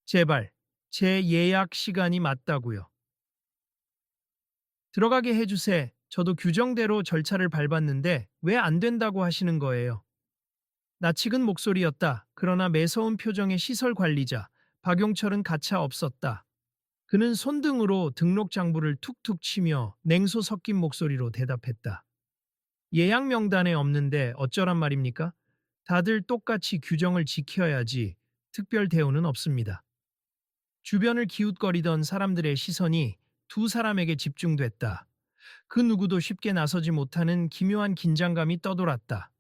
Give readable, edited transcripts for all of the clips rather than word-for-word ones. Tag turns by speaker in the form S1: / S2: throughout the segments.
S1: 제발, 제 예약 시간이 맞다고요. 들어가게 해주세. 저도 규정대로 절차를 밟았는데 왜 안 된다고 하시는 거예요? 낯익은 목소리였다. 그러나 매서운 표정의 시설 관리자, 박용철은 가차 없었다. 그는 손등으로 등록 장부를 툭툭 치며 냉소 섞인 목소리로 대답했다. 예약 명단에 없는데 어쩌란 말입니까? 다들 똑같이 규정을 지켜야지 특별 대우는 없습니다. 주변을 기웃거리던 사람들의 시선이 두 사람에게 집중됐다. 그 누구도 쉽게 나서지 못하는 기묘한 긴장감이 떠돌았다.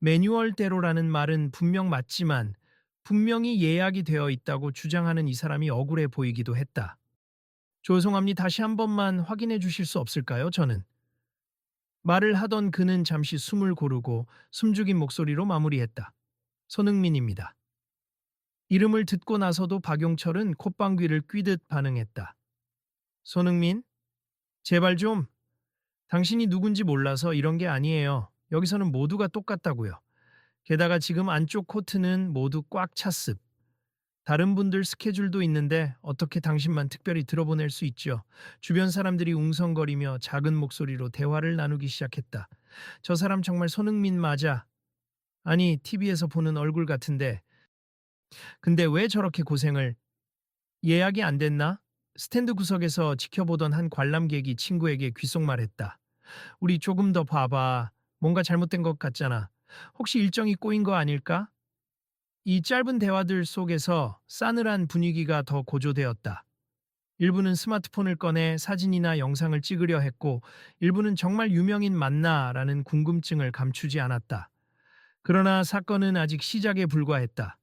S1: 매뉴얼대로라는 말은 분명 맞지만 분명히 예약이 되어 있다고 주장하는 이 사람이 억울해 보이기도 했다. 죄송합니다. 다시 한 번만 확인해 주실 수 없을까요? 저는. 말을 하던 그는 잠시 숨을 고르고 숨죽인 목소리로 마무리했다. 손흥민입니다. 이름을 듣고 나서도 박용철은 콧방귀를 뀌듯 반응했다. 손흥민? 제발 좀. 당신이 누군지 몰라서 이런 게 아니에요. 여기서는 모두가 똑같다고요. 게다가 지금 안쪽 코트는 모두 꽉 찼습. 다른 분들 스케줄도 있는데 어떻게 당신만 특별히 들어보낼 수 있죠. 주변 사람들이 웅성거리며 작은 목소리로 대화를 나누기 시작했다. 저 사람 정말 손흥민 맞아. 아니, TV에서 보는 얼굴 같은데. 근데 왜 저렇게 고생을? 예약이 안 됐나? 스탠드 구석에서 지켜보던 한 관람객이 친구에게 귓속말했다. 우리 조금 더 봐봐. 뭔가 잘못된 것 같잖아. 혹시 일정이 꼬인 거 아닐까? 이 짧은 대화들 속에서 싸늘한 분위기가 더 고조되었다. 일부는 스마트폰을 꺼내 사진이나 영상을 찍으려 했고, 일부는 정말 유명인 맞나라는 궁금증을 감추지 않았다. 그러나 사건은 아직 시작에 불과했다.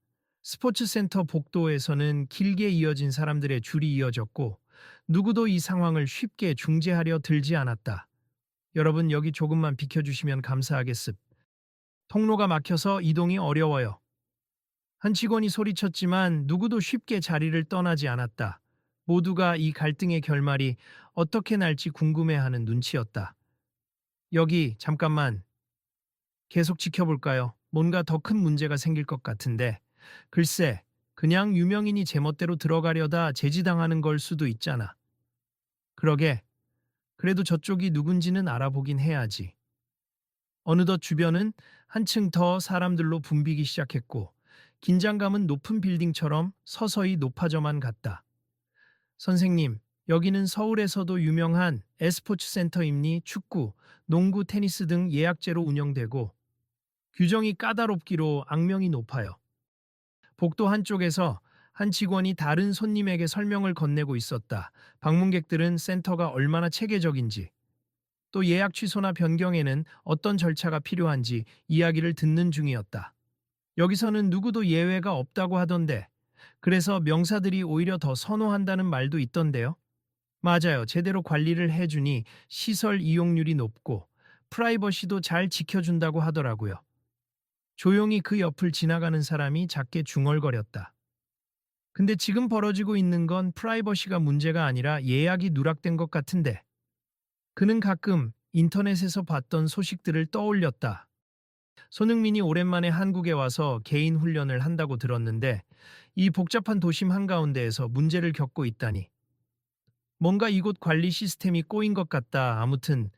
S1: 스포츠센터 복도에서는 길게 이어진 사람들의 줄이 이어졌고, 누구도 이 상황을 쉽게 중재하려 들지 않았다. 여러분, 여기 조금만 비켜주시면 감사하겠습. 통로가 막혀서 이동이 어려워요. 한 직원이 소리쳤지만 누구도 쉽게 자리를 떠나지 않았다. 모두가 이 갈등의 결말이 어떻게 날지 궁금해하는 눈치였다. 여기 잠깐만 계속 지켜볼까요? 뭔가 더 큰 문제가 생길 것 같은데. 글쎄, 그냥 유명인이 제멋대로 들어가려다 제지당하는 걸 수도 있잖아. 그러게, 그래도 저쪽이 누군지는 알아보긴 해야지. 어느덧 주변은 한층 더 사람들로 붐비기 시작했고, 긴장감은 높은 빌딩처럼 서서히 높아져만 갔다. 선생님, 여기는 서울에서도 유명한 에스포츠 센터입니 축구, 농구, 테니스 등 예약제로 운영되고 규정이 까다롭기로 악명이 높아요. 복도 한쪽에서 한 직원이 다른 손님에게 설명을 건네고 있었다. 방문객들은 센터가 얼마나 체계적인지, 또 예약 취소나 변경에는 어떤 절차가 필요한지 이야기를 듣는 중이었다. 여기서는 누구도 예외가 없다고 하던데, 그래서 명사들이 오히려 더 선호한다는 말도 있던데요. 맞아요. 제대로 관리를 해주니 시설 이용률이 높고 프라이버시도 잘 지켜준다고 하더라고요. 조용히 그 옆을 지나가는 사람이 작게 중얼거렸다. 근데 지금 벌어지고 있는 건 프라이버시가 문제가 아니라 예약이 누락된 것 같은데. 그는 가끔 인터넷에서 봤던 소식들을 떠올렸다. 손흥민이 오랜만에 한국에 와서 개인 훈련을 한다고 들었는데 이 복잡한 도심 한가운데에서 문제를 겪고 있다니. 뭔가 이곳 관리 시스템이 꼬인 것 같다. 아무튼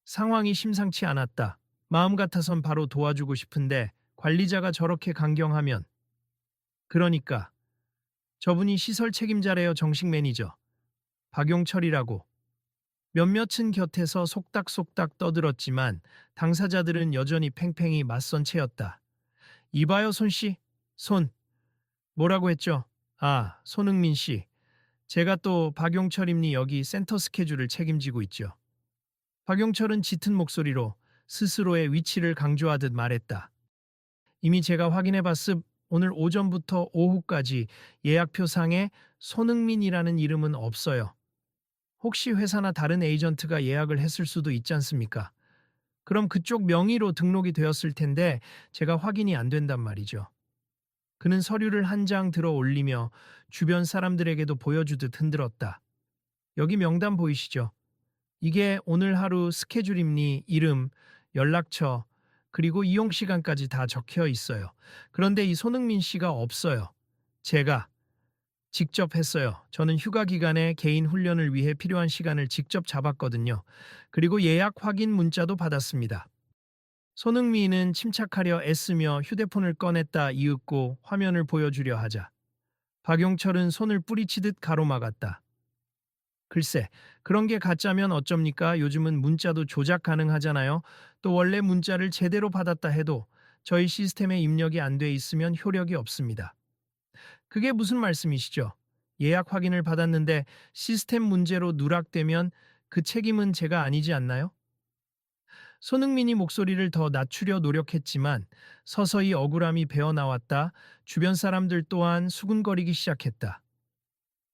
S1: 상황이 심상치 않았다. 마음 같아선 바로 도와주고 싶은데 관리자가 저렇게 강경하면. 그러니까 저분이 시설 책임자래요. 정식 매니저 박용철이라고. 몇몇은 곁에서 속닥속닥 떠들었지만 당사자들은 여전히 팽팽히 맞선 채였다. 이봐요, 손씨. 손. 뭐라고 했죠? 아, 손흥민 씨. 제가 또 박용철임니 여기 센터 스케줄을 책임지고 있죠. 박용철은 짙은 목소리로 스스로의 위치를 강조하듯 말했다. 이미 제가 확인해 봤습. 오늘 오전부터 오후까지 예약표상에 손흥민이라는 이름은 없어요. 혹시 회사나 다른 에이전트가 예약을 했을 수도 있지 않습니까? 그럼 그쪽 명의로 등록이 되었을 텐데 제가 확인이 안 된단 말이죠. 그는 서류를 한 장 들어 올리며 주변 사람들에게도 보여주듯 흔들었다. 여기 명단 보이시죠? 이게 오늘 하루 스케줄입니, 이름, 연락처, 그리고 이용 시간까지 다 적혀 있어요. 그런데 이 손흥민 씨가 없어요. 제가 직접 했어요. 저는 휴가 기간에 개인 훈련을 위해 필요한 시간을 직접 잡았거든요. 그리고 예약 확인 문자도 받았습니다. 손흥민은 침착하려 애쓰며 휴대폰을 꺼냈다 이윽고 화면을 보여주려 하자 박용철은 손을 뿌리치듯 가로막았다. 글쎄, 그런 게 가짜면 어쩝니까? 요즘은 문자도 조작 가능하잖아요. 또 원래 문자를 제대로 받았다 해도 저희 시스템에 입력이 안 돼 있으면 효력이 없습니다. 그게 무슨 말씀이시죠? 예약 확인을 받았는데 시스템 문제로 누락되면 그 책임은 제가 아니지 않나요? 손흥민이 목소리를 더 낮추려 노력했지만 서서히 억울함이 배어나왔다. 주변 사람들 또한 수군거리기 시작했다.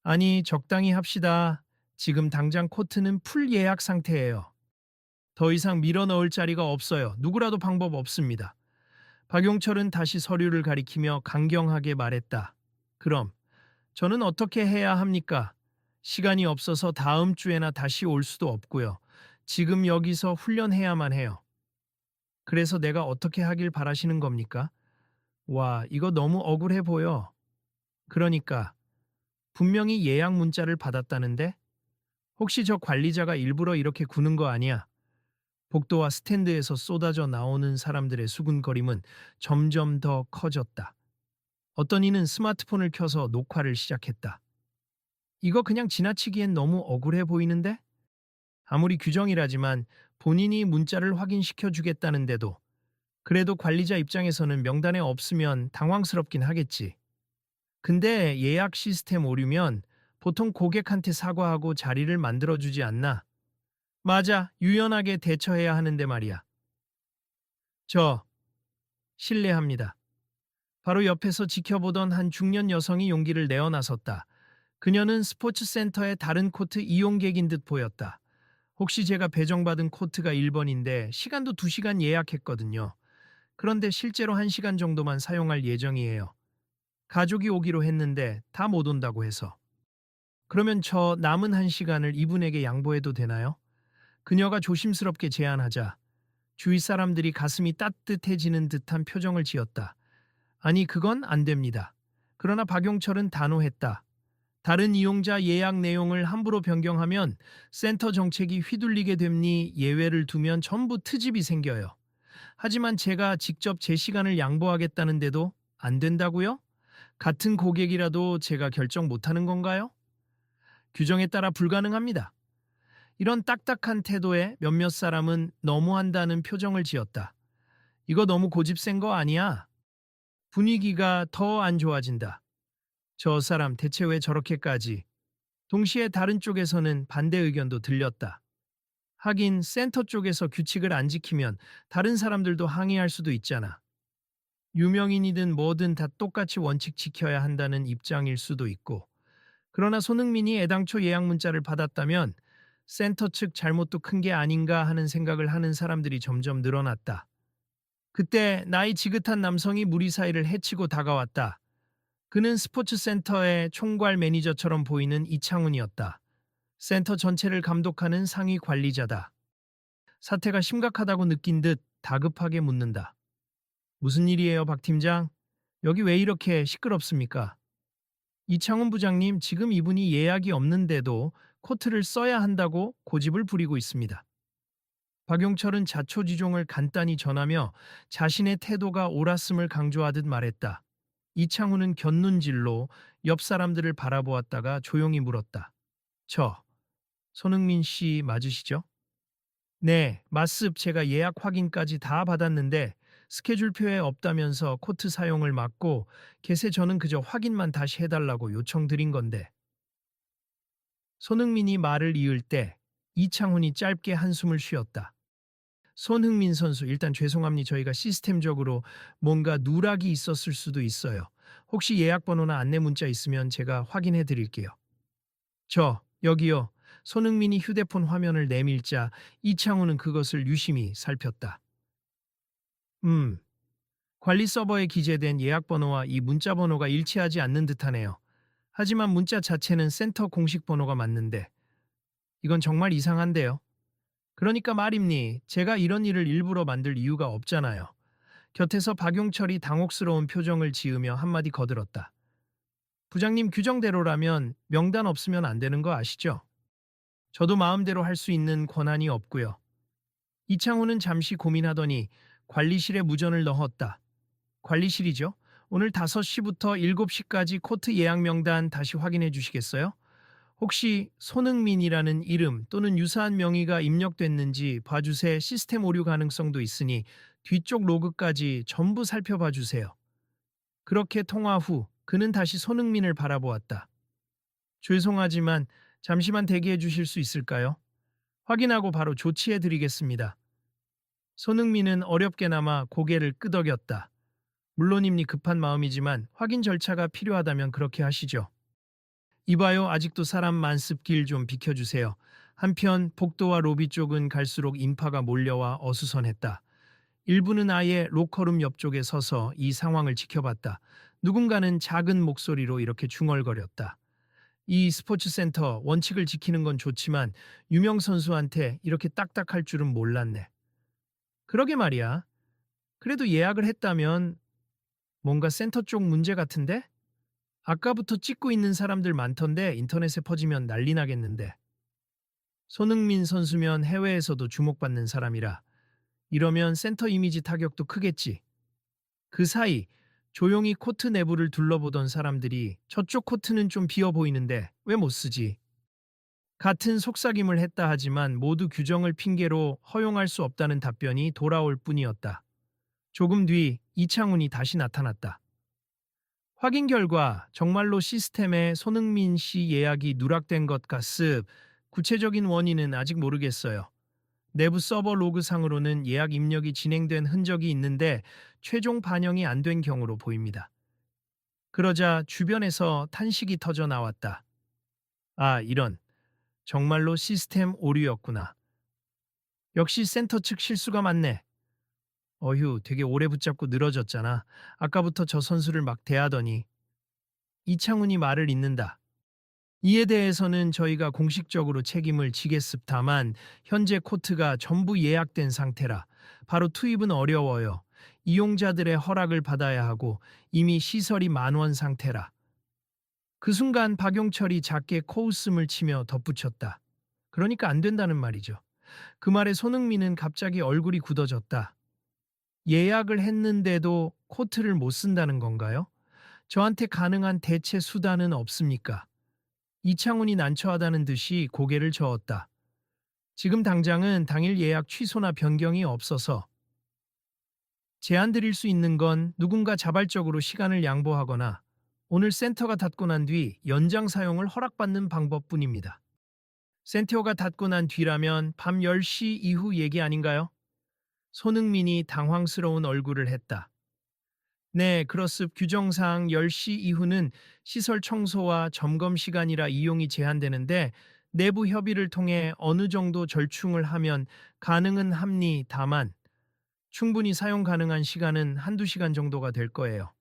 S1: 아니, 적당히 합시다. 지금 당장 코트는 풀 예약 상태예요. 더 이상 밀어 넣을 자리가 없어요. 누구라도 방법 없습니다. 박용철은 다시 서류를 가리키며 강경하게 말했다. 그럼 저는 어떻게 해야 합니까? 시간이 없어서 다음 주에나 다시 올 수도 없고요. 지금 여기서 훈련해야만 해요. 그래서 내가 어떻게 하길 바라시는 겁니까? 와, 이거 너무 억울해 보여. 그러니까 분명히 예약 문자를 받았다는데 혹시 저 관리자가 일부러 이렇게 구는 거 아니야? 복도와 스탠드에서 쏟아져 나오는 사람들의 수군거림은 점점 더 커졌다. 어떤 이는 스마트폰을 켜서 녹화를 시작했다. 이거 그냥 지나치기엔 너무 억울해 보이는데? 아무리 규정이라지만 본인이 문자를 확인시켜 주겠다는데도 그래도 관리자 입장에서는 명단에 없으면 당황스럽긴 하겠지. 근데 예약 시스템 오류면 보통 고객한테 사과하고 자리를 만들어주지 않나? 맞아, 유연하게 대처해야 하는데 말이야. 저, 실례합니다. 바로 옆에서 지켜보던 한 중년 여성이 용기를 내어 나섰다. 그녀는 스포츠 센터의 다른 코트 이용객인 듯 보였다. 혹시 제가 배정받은 코트가 1번인데 시간도 2시간 예약했거든요. 그런데 실제로 1시간 정도만 사용할 예정이에요. 가족이 오기로 했는데 다 못 온다고 해서. 그러면 저 남은 1시간을 이분에게 양보해도 되나요? 그녀가 조심스럽게 제안하자 주위 사람들이 가슴이 따뜻해지는 듯한 표정을 지었다. 아니, 그건 안 됩니다. 그러나 박용철은 단호했다. 다른 이용자 예약 내용을 함부로 변경하면 센터 정책이 휘둘리게 됩니 예외를 두면 전부 트집이 생겨요. 하지만 제가 직접 제 시간을 양보하겠다는데도 안 된다고요? 같은 고객이라도 제가 결정 못하는 건가요? 규정에 따라 불가능합니다. 이런 딱딱한 태도에 몇몇 사람은 너무한다는 표정을 지었다. 이거 너무 고집센 거 아니야? 분위기가 더 안 좋아진다. 저 사람 대체 왜 저렇게까지? 동시에 다른 쪽에서는 반대 의견도 들렸다. 하긴 센터 쪽에서 규칙을 안 지키면 다른 사람들도 항의할 수도 있잖아. 유명인이든 뭐든 다 똑같이 원칙 지켜야 한다는 입장일 수도 있고. 그러나 손흥민이 애당초 예약 문자를 받았다면 센터 측 잘못도 큰 게 아닌가 하는 생각을 하는 사람들이 점점 늘어났다. 그때 나이 지긋한 남성이 무리 사이를 헤치고 다가왔다. 그는 스포츠 센터의 총괄 매니저처럼 보이는 이창훈이었다. 센터 전체를 감독하는 상위 관리자다. 사태가 심각하다고 느낀 듯 다급하게 묻는다. 무슨 일이에요, 박 팀장? 여기 왜 이렇게 시끄럽습니까? 이창훈 부장님, 지금 이분이 예약이 없는데도 코트를 써야 한다고 고집을 부리고 있습니다. 박용철은 자초지종을 간단히 전하며 자신의 태도가 옳았음을 강조하듯 말했다. 이창훈은 곁눈질로 옆 사람들을 바라보았다가 조용히 물었다. 손흥민 씨 맞으시죠? 네, 맞습. 제가 예약 확인까지 다 받았는데 스케줄표에 없다면서 코트 사용을 막고 계세 저는 그저 확인만 다시 해달라고 요청드린 건데. 손흥민이 말을 이을 때 이창훈이 짧게 한숨을 쉬었다. 손흥민 선수, 일단 죄송합니다. 저희가 시스템적으로 뭔가 누락이 있었을 수도 있어요. 혹시 예약 번호나 안내 문자 있으면 제가 확인해 드릴게요. 여기요. 손흥민이 휴대폰 화면을 내밀자 이창훈은 그것을 유심히 살폈다. 관리 서버에 기재된 예약 번호와 이 문자 번호가 일치하지 않는 듯하네요. 하지만 문자 자체는 센터 공식 번호가 맞는데 이건 정말 이상한데요. 그러니까 말입니. 제가 이런 일을 일부러 만들 이유가 없잖아요. 곁에서 박용철이 당혹스러운 표정을 지으며 한마디 거들었다. 부장님 규정대로라면 명단 없으면 안 되는 거 아시죠? 저도 마음대로 할 수 있는 권한이 없고요. 이창호는 잠시 고민하더니 관리실에 무전을 넣었다. 관리실이죠? 오늘 5시부터 7시까지 코트 예약 명단 다시 확인해 주시겠어요? 혹시 손흥민이라는 이름 또는 유사한 명의가 입력됐는지 봐주세. 시스템 오류 가능성도 있으니 뒤쪽 로그까지 전부 살펴봐 주세요. 그렇게 통화 후 그는 다시 손흥민을 바라보았다. 죄송하지만 잠시만 대기해 주실 수 있을까요? 확인하고 바로 조치해 드리겠습니다. 손흥민은 어렵게나마 고개를 끄덕였다. 물론입니 급한 마음이지만 확인 절차가 필요하다면 그렇게 하시죠. 이봐요, 아직도 사람 만습 길 좀 비켜주세요. 한편 복도와 로비 쪽은 갈수록 인파가 몰려와 어수선했다. 일부는 아예 로커룸 옆쪽에 서서 이 상황을 지켜봤다. 누군가는 작은 목소리로 이렇게 중얼거렸다. 이 스포츠 센터 원칙을 지키는 건 좋지만 유명 선수한테 이렇게 딱딱할 줄은 몰랐네. 그러게 말이야. 그래도 예약을 했다면 뭔가 센터 쪽 문제 같은데? 아까부터 찍고 있는 사람들 많던데 인터넷에 퍼지면 난리 나겠는데. 손흥민 선수면 해외에서도 주목받는 사람이라 이러면 센터 이미지 타격도 크겠지. 그 사이 조용히 코트 내부를 둘러보던 사람들이 저쪽 코트는 좀 비어 보이는데 왜 못 쓰지? 같은 속삭임을 했다 하지만 모두 규정을 핑계로 허용할 수 없다는 답변이 돌아올 뿐이었다. 조금 뒤 이창훈이 다시 나타났다. 확인 결과 정말로 시스템에 손흥민 씨 예약이 누락된 것 같습. 구체적인 원인은 아직 모르겠어요. 내부 서버 로그상으로는 예약 입력이 진행된 흔적이 있는데 최종 반영이 안 된 경우로 보입니다. 그러자 주변에서 탄식이 터져 나왔다. 아, 이런. 정말로 시스템 오류였구나. 역시 센터 측 실수가 많네. 어휴, 되게 오래 붙잡고 늘어졌잖아. 아까부터 저 선수를 막 대하더니. 이창훈이 말을 잇는다. 이에 대해서는 저희가 공식적으로 책임을 지겠습다만 현재 코트가 전부 예약된 상태라 바로 투입은 어려워요. 이용자들의 허락을 받아야 하고 이미 시설이 만원 상태라. 그 순간 박용철이 작게 코웃음을 치며 덧붙였다. 그러니까 안 된다는 말이죠. 그 말에 손흥민은 갑자기 얼굴이 굳어졌다. 예약을 했는데도 코트를 못 쓴다는 건가요? 저한테 가능한 대체 수단은 없습니까? 이창훈이 난처하다는 듯이 고개를 저었다. 지금 당장은 당일 예약 취소나 변경이 없어서 제안 드릴 수 있는 건 누군가 자발적으로 시간을 양보하거나 오늘 센터가 닫고 난 뒤 연장 사용을 허락받는 방법뿐입니다. 센터가 닫고 난 뒤라면 밤 10시 이후 얘기 아닌가요? 손흥민이 당황스러운 얼굴을 했다. 네, 그렇습. 규정상 10시 이후는 시설 청소와 점검 시간이라 이용이 제한되는데 내부 협의를 통해 어느 정도 절충을 하면 가능은 합니다만 충분히 사용 가능한 시간은 한두 시간 정도가 될 거예요.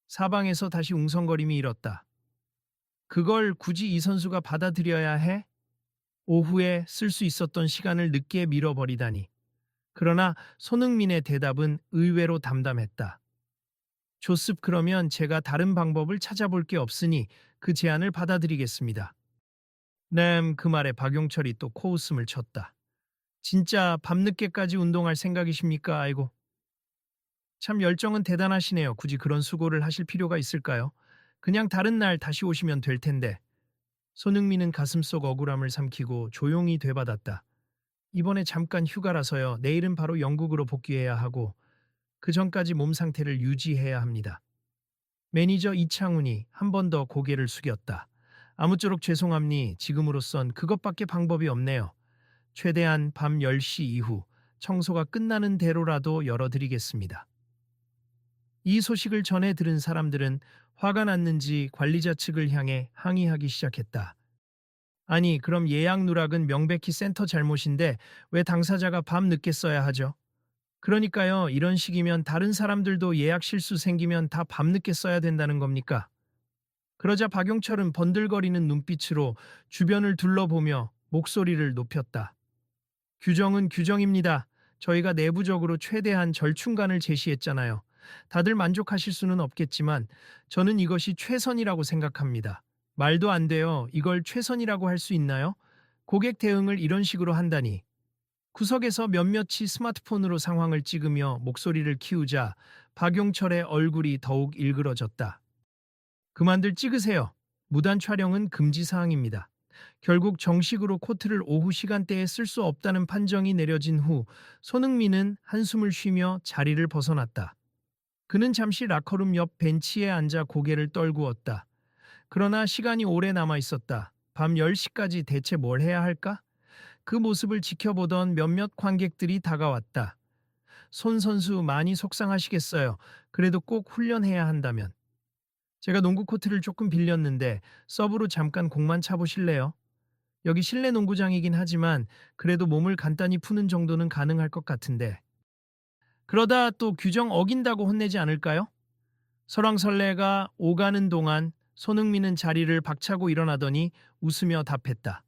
S1: 사방에서 다시 웅성거림이 일었다. 그걸 굳이 이 선수가 받아들여야 해? 오후에 쓸 수 있었던 시간을 늦게 밀어버리다니. 그러나 손흥민의 대답은 의외로 담담했다. 좋습. 그러면 제가 다른 방법을 찾아볼 게 없으니 그 제안을 받아들이겠습니다. 네, 그 말에 박용철이 또 코웃음을 쳤다. 진짜 밤늦게까지 운동할 생각이십니까? 아이고. 참 열정은 대단하시네요. 굳이 그런 수고를 하실 필요가 있을까요? 그냥 다른 날 다시 오시면 될 텐데. 손흥민은 가슴속 억울함을 삼키고 조용히 되받았다. 이번에 잠깐 휴가라서요. 내일은 바로 영국으로 복귀해야 하고 그 전까지 몸 상태를 유지해야 합니다. 매니저 이창훈이 한 번 더 고개를 숙였다. 아무쪼록 죄송합니. 지금으로선 그것밖에 방법이 없네요. 최대한 밤 10시 이후 청소가 끝나는 대로라도 열어드리겠습니다. 이 소식을 전해 들은 사람들은 화가 났는지 관리자 측을 향해 항의하기 시작했다. 아니, 그럼 예약 누락은 명백히 센터 잘못인데 왜 당사자가 밤 늦게 써야 하죠? 그러니까요, 이런 식이면 다른 사람들도 예약 실수 생기면 다 밤늦게 써야 된다는 겁니까? 그러자 박용철은 번들거리는 눈빛으로 주변을 둘러보며 목소리를 높였다. 규정은 규정입니다. 저희가 내부적으로 최대한 절충안을 제시했잖아요. 다들 만족하실 수는 없겠지만 저는 이것이 최선이라고 생각합니다. 말도 안 돼요. 이걸 최선이라고 할 수 있나요? 고객 대응을 이런 식으로 한다니. 구석에서 몇몇이 스마트폰으로 상황을 찍으며 목소리를 키우자 박용철의 얼굴이 더욱 일그러졌다. 그만들 찍으세요. 무단 촬영은 금지 사항입니다. 결국 정식으로 코트를 오후 시간대에 쓸 수 없다는 판정이 내려진 후 손흥민은 한숨을 쉬며 자리를 벗어났다. 그는 잠시 라커룸 옆 벤치에 앉아 고개를 떨구었다. 그러나 시간이 오래 남아 있었다. 밤 10시까지 대체 뭘 해야 할까? 그 모습을 지켜보던 몇몇 관객들이 다가왔다. 손 선수 많이 속상하시겠어요. 그래도 꼭 훈련해야 한다면. 제가 농구 코트를 조금 빌렸는데 서브로 잠깐 공만 차보실래요? 여기 실내 농구장이긴 하지만 그래도 몸을 간단히 푸는 정도는 가능할 것 같은데. 그러다 또 규정 어긴다고 혼내지 않을까요? 설왕설래가 오가는 동안 손흥민은 자리를 박차고 일어나더니 웃으며 답했다.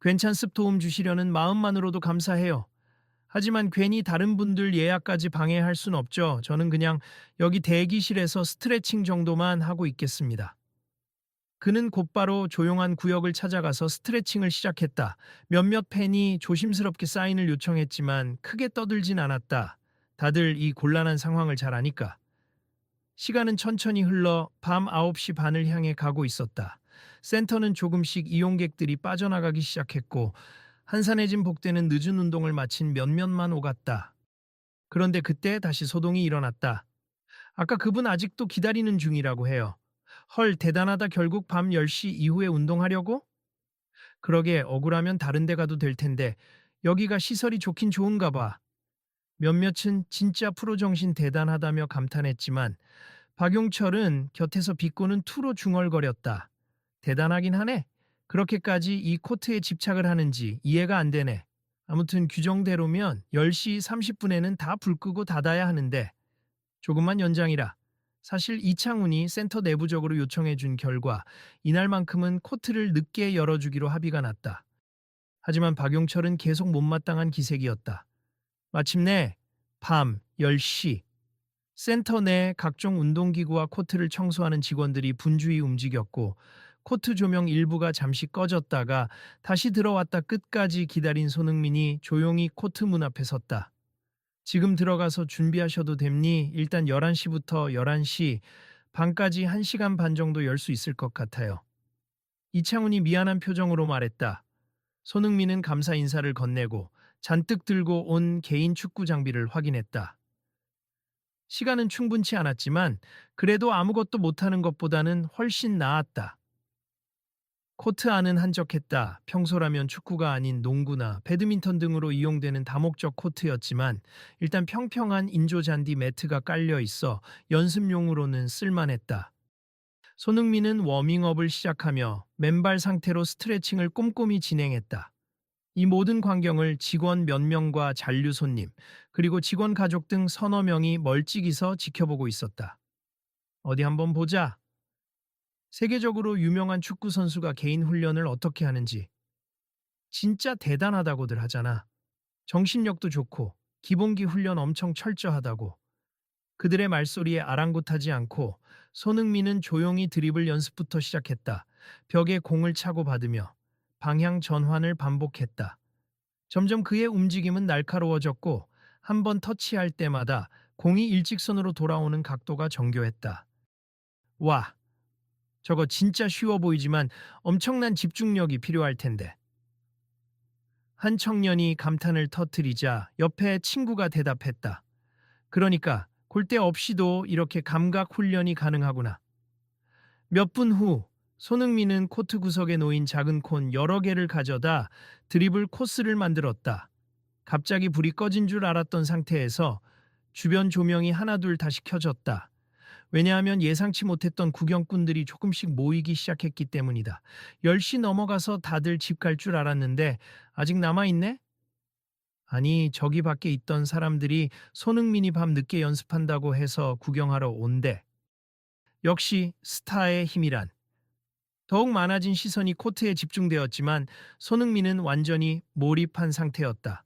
S1: 괜찮습 도움 주시려는 마음만으로도 감사해요. 하지만 괜히 다른 분들 예약까지 방해할 순 없죠. 저는 그냥 여기 대기실에서 스트레칭 정도만 하고 있겠습니다. 그는 곧바로 조용한 구역을 찾아가서 스트레칭을 시작했다. 몇몇 팬이 조심스럽게 사인을 요청했지만 크게 떠들진 않았다. 다들 이 곤란한 상황을 잘 아니까. 시간은 천천히 흘러 밤 9시 반을 향해 가고 있었다. 센터는 조금씩 이용객들이 빠져나가기 시작했고 한산해진 복대는 늦은 운동을 마친 몇몇만 오갔다. 그런데 그때 다시 소동이 일어났다. 아까 그분 아직도 기다리는 중이라고 해요. 헐, 대단하다. 결국 밤 10시 이후에 운동하려고? 그러게 억울하면 다른 데 가도 될 텐데 여기가 시설이 좋긴 좋은가 봐. 몇몇은 진짜 프로 정신 대단하다며 감탄했지만 박용철은 곁에서 비꼬는 투로 중얼거렸다. 대단하긴 하네. 그렇게까지 이 코트에 집착을 하는지 이해가 안 되네. 아무튼 규정대로면 10시 30분에는 다 불 끄고 닫아야 하는데 조금만 연장이라. 사실 이창훈이 센터 내부적으로 요청해 준 결과 이날만큼은 코트를 늦게 열어주기로 합의가 났다. 하지만 박용철은 계속 못마땅한 기색이었다. 마침내 밤 10시 센터 내 각종 운동기구와 코트를 청소하는 직원들이 분주히 움직였고 코트 조명 일부가 잠시 꺼졌다가 다시 들어왔다 끝까지 기다린 손흥민이 조용히 코트 문 앞에 섰다. 지금 들어가서 준비하셔도 됩니? 일단 11시부터 11시 반까지 1시간 반 정도 열 수 있을 것 같아요. 이창훈이 미안한 표정으로 말했다. 손흥민은 감사 인사를 건네고 잔뜩 들고 온 개인 축구 장비를 확인했다. 시간은 충분치 않았지만 그래도 아무것도 못하는 것보다는 훨씬 나았다. 코트 안은 한적했다. 평소라면 축구가 아닌 농구나 배드민턴 등으로 이용되는 다목적 코트였지만 일단 평평한 인조잔디 매트가 깔려 있어 연습용으로는 쓸만했다. 손흥민은 워밍업을 시작하며 맨발 상태로 스트레칭을 꼼꼼히 진행했다. 이 모든 광경을 직원 몇 명과 잔류 손님, 그리고 직원 가족 등 서너 명이 멀찍이서 지켜보고 있었다. 어디 한번 보자. 세계적으로 유명한 축구 선수가 개인 훈련을 어떻게 하는지 진짜 대단하다고들 하잖아. 정신력도 좋고 기본기 훈련 엄청 철저하다고. 그들의 말소리에 아랑곳하지 않고 손흥민은 조용히 드리블 연습부터 시작했다. 벽에 공을 차고 받으며 방향 전환을 반복했다. 점점 그의 움직임은 날카로워졌고 한 번 터치할 때마다 공이 일직선으로 돌아오는 각도가 정교했다. 와, 저거 진짜 쉬워 보이지만 엄청난 집중력이 필요할 텐데. 한 청년이 감탄을 터뜨리자 옆에 친구가 대답했다. 그러니까 골대 없이도 이렇게 감각 훈련이 가능하구나. 몇 분 후 손흥민은 코트 구석에 놓인 작은 콘 여러 개를 가져다 드리블 코스를 만들었다. 갑자기 불이 꺼진 줄 알았던 상태에서 주변 조명이 하나둘 다시 켜졌다. 왜냐하면 예상치 못했던 구경꾼들이 조금씩 모이기 시작했기 때문이다. 10시 넘어가서 다들 집 갈 줄 알았는데 아직 남아있네? 아니, 저기 밖에 있던 사람들이 손흥민이 밤 늦게 연습한다고 해서 구경하러 온대. 역시 스타의 힘이란. 더욱 많아진 시선이 코트에 집중되었지만 손흥민은 완전히 몰입한 상태였다.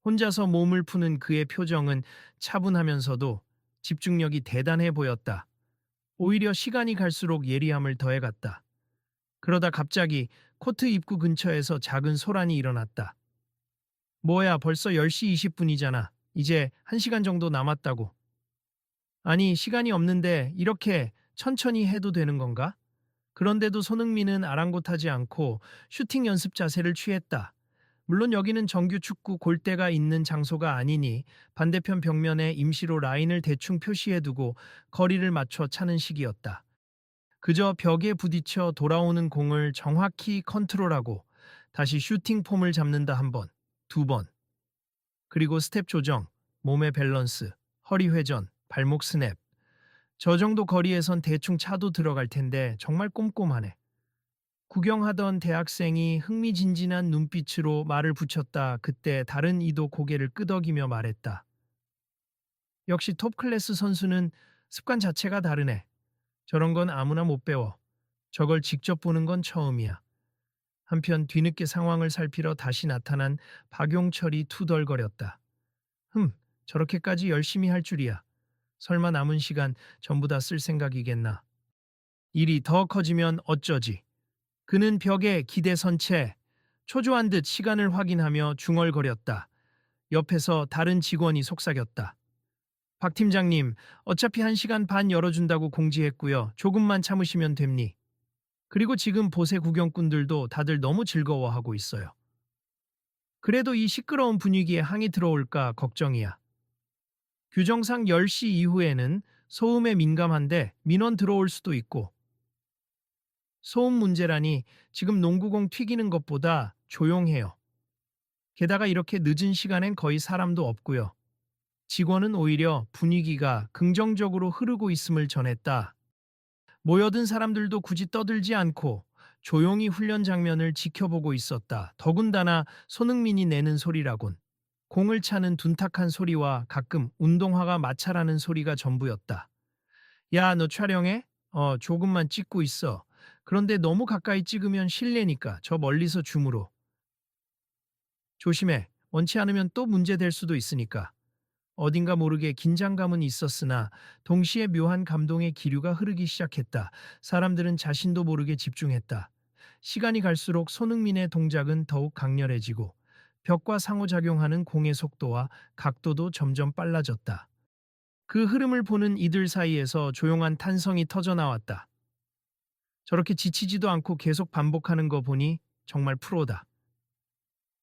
S1: 혼자서 몸을 푸는 그의 표정은 차분하면서도 집중력이 대단해 보였다. 오히려 시간이 갈수록 예리함을 더해갔다. 그러다 갑자기 코트 입구 근처에서 작은 소란이 일어났다. 뭐야, 벌써 10시 20분이잖아. 이제 1시간 정도 남았다고. 아니, 시간이 없는데 이렇게 천천히 해도 되는 건가? 그런데도 손흥민은 아랑곳하지 않고 슈팅 연습 자세를 취했다. 물론 여기는 정규 축구 골대가 있는 장소가 아니니 반대편 벽면에 임시로 라인을 대충 표시해두고 거리를 맞춰 차는 식이었다. 그저 벽에 부딪혀 돌아오는 공을 정확히 컨트롤하고 다시 슈팅 폼을 잡는다 한 번, 두 번. 그리고 스텝 조정, 몸의 밸런스, 허리 회전, 발목 스냅. 저 정도 거리에선 대충 차도 들어갈 텐데 정말 꼼꼼하네. 구경하던 대학생이 흥미진진한 눈빛으로 말을 붙였다. 그때 다른 이도 고개를 끄덕이며 말했다. 역시 톱 클래스 선수는 습관 자체가 다르네. 저런 건 아무나 못 배워. 저걸 직접 보는 건 처음이야. 한편 뒤늦게 상황을 살피러 다시 나타난 박용철이 투덜거렸다. 저렇게까지 열심히 할 줄이야. 설마 남은 시간 전부 다 쓸 생각이겠나. 일이 더 커지면 어쩌지. 그는 벽에 기대선 채 초조한 듯 시간을 확인하며 중얼거렸다. 옆에서 다른 직원이 속삭였다. 박 팀장님, 어차피 1시간 반 열어준다고 공지했고요. 조금만 참으시면 됩니. 그리고 지금 보세 구경꾼들도 다들 너무 즐거워하고 있어요. 그래도 이 시끄러운 분위기에 항이 들어올까 걱정이야. 규정상 10시 이후에는 소음에 민감한데 민원 들어올 수도 있고. 소음 문제라니 지금 농구공 튀기는 것보다 조용해요. 게다가 이렇게 늦은 시간엔 거의 사람도 없고요. 직원은 오히려 분위기가 긍정적으로 흐르고 있음을 전했다. 모여든 사람들도 굳이 떠들지 않고 조용히 훈련 장면을 지켜보고 있었다. 더군다나 손흥민이 내는 소리라곤 공을 차는 둔탁한 소리와 가끔 운동화가 마찰하는 소리가 전부였다. 야, 너 촬영해? 조금만 찍고 있어. 그런데 너무 가까이 찍으면 실례니까 저 멀리서 줌으로. 조심해. 원치 않으면 또 문제될 수도 있으니까. 어딘가 모르게 긴장감은 있었으나 동시에 묘한 감동의 기류가 흐르기 시작했다. 사람들은 자신도 모르게 집중했다. 시간이 갈수록 손흥민의 동작은 더욱 강렬해지고 벽과 상호작용하는 공의 속도와 각도도 점점 빨라졌다. 그 흐름을 보는 이들 사이에서 조용한 탄성이 터져나왔다. 저렇게 지치지도 않고 계속 반복하는 거 보니 정말 프로다.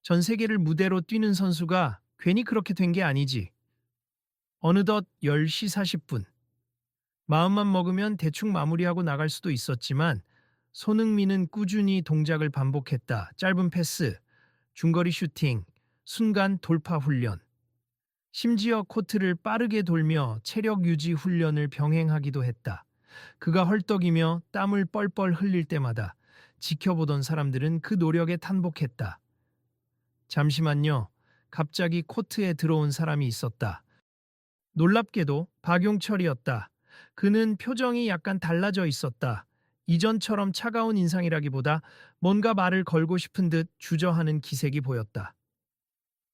S1: 전 세계를 무대로 뛰는 선수가 괜히 그렇게 된 게 아니지. 어느덧 10시 40분. 마음만 먹으면 대충 마무리하고 나갈 수도 있었지만 손흥민은 꾸준히 동작을 반복했다. 짧은 패스, 중거리 슈팅, 순간 돌파 훈련. 심지어 코트를 빠르게 돌며 체력 유지 훈련을 병행하기도 했다. 그가 헐떡이며 땀을 뻘뻘 흘릴 때마다 지켜보던 사람들은 그 노력에 탄복했다. 잠시만요. 갑자기 코트에 들어온 사람이 있었다. 놀랍게도 박용철이었다. 그는 표정이 약간 달라져 있었다. 이전처럼 차가운 인상이라기보다 뭔가 말을 걸고 싶은 듯 주저하는 기색이 보였다.